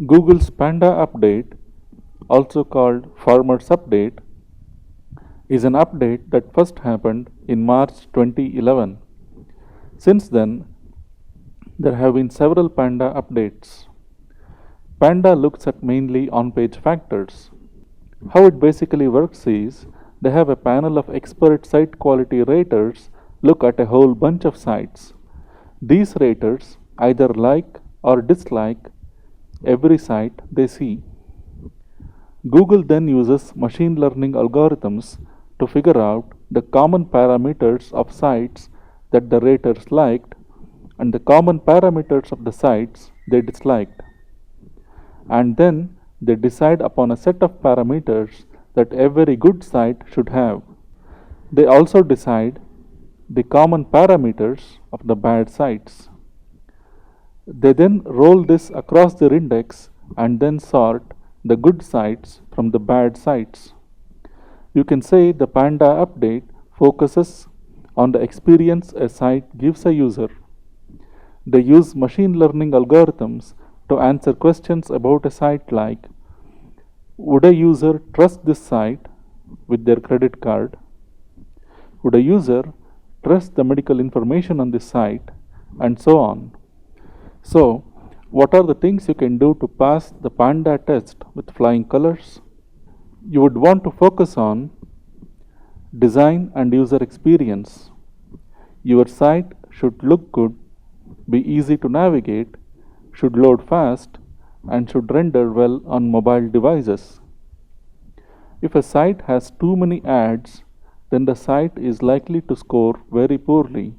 Google's Panda update, also called Farmers Update, is an update that first happened in March 2011. Since then, there have been several Panda updates. Panda looks at mainly on-page factors. How it basically works is they have a panel of expert site quality raters look at a whole bunch of sites. These raters either like or dislike every site they see. Google then uses machine learning algorithms to figure out the common parameters of sites that the raters liked and the common parameters of the sites they disliked. And then they decide upon a set of parameters that every good site should have. They also decide the common parameters of the bad sites. They then roll this across their index and then sort the good sites from the bad sites. You can say the Panda update focuses on the experience a site gives a user. They use machine learning algorithms to answer questions about a site like, would a user trust this site with their credit card? Would a user trust the medical information on this site? And so on. So, what are the things you can do to pass the Panda test with flying colors? You would want to focus on design and user experience. Your site should look good, be easy to navigate, should load fast, and should render well on mobile devices. If a site has too many ads, then the site is likely to score very poorly.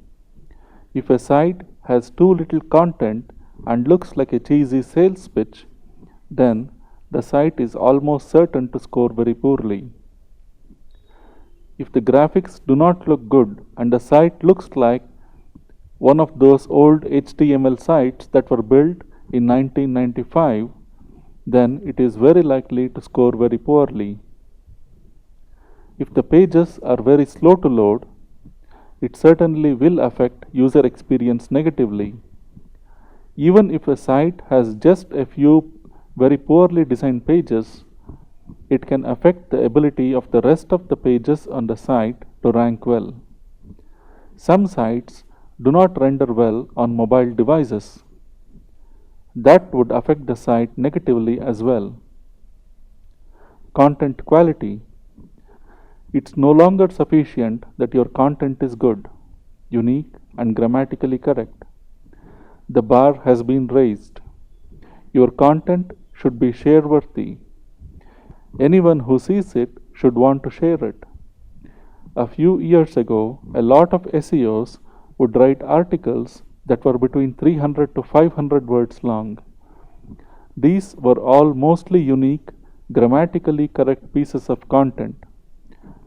If a site has too little content and looks like a cheesy sales pitch, then the site is almost certain to score very poorly. If the graphics do not look good and the site looks like one of those old HTML sites that were built in 1995, then it is very likely to score very poorly. If the pages are very slow to load, it certainly will affect user experience negatively. Even if a site has just a few very poorly designed pages, it can affect the ability of the rest of the pages on the site to rank well. Some sites do not render well on mobile devices. That would affect the site negatively as well. Content quality. It's no longer sufficient that your content is good, unique, and grammatically correct. The bar has been raised. Your content should be share-worthy. Anyone who sees it should want to share it. A few years ago, a lot of SEOs would write articles that were between 300 to 500 words long. These were all mostly unique, grammatically correct pieces of content,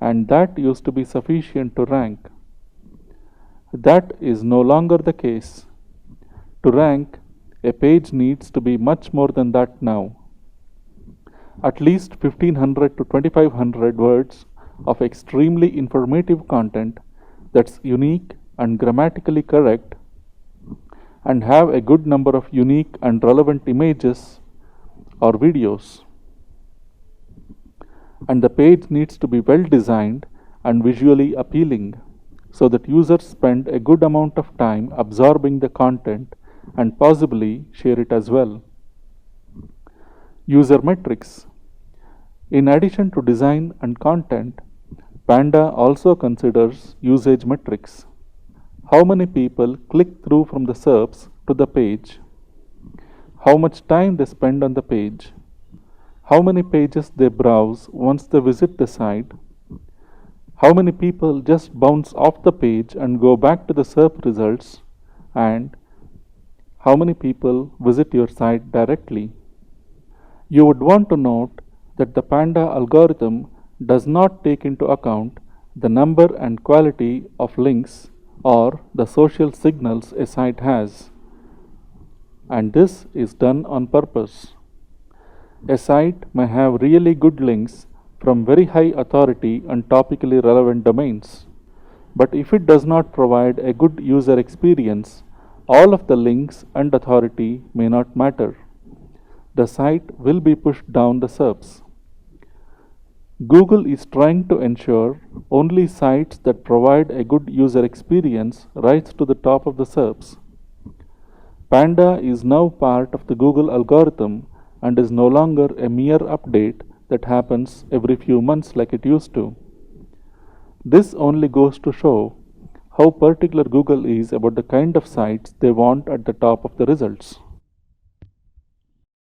and that used to be sufficient to rank. That is no longer the case. To rank, a page needs to be much more than that now. At least 1500 to 2500 words of extremely informative content that's unique and grammatically correct and have a good number of unique and relevant images or videos. And the page needs to be well designed and visually appealing so that users spend a good amount of time absorbing the content and possibly share it as well. User metrics. In addition to design and content, Panda also considers usage metrics. How many people click through from the SERPs to the page? How much time they spend on the page? How many pages they browse once they visit the site? How many people just bounce off the page and go back to the SERP results? And how many people visit your site directly? You would want to note that the Panda algorithm does not take into account the number and quality of links or the social signals a site has. And this is done on purpose. A site may have really good links from very high authority and topically relevant domains. But if it does not provide a good user experience, all of the links and authority may not matter. the site will be pushed down the SERPs. Google is trying to ensure only sites that provide a good user experience rise to the top of the SERPs. Panda is now part of the Google algorithm and is no longer a mere update that happens every few months like it used to. This only goes to show how particular Google is about the kind of sites they want at the top of the results.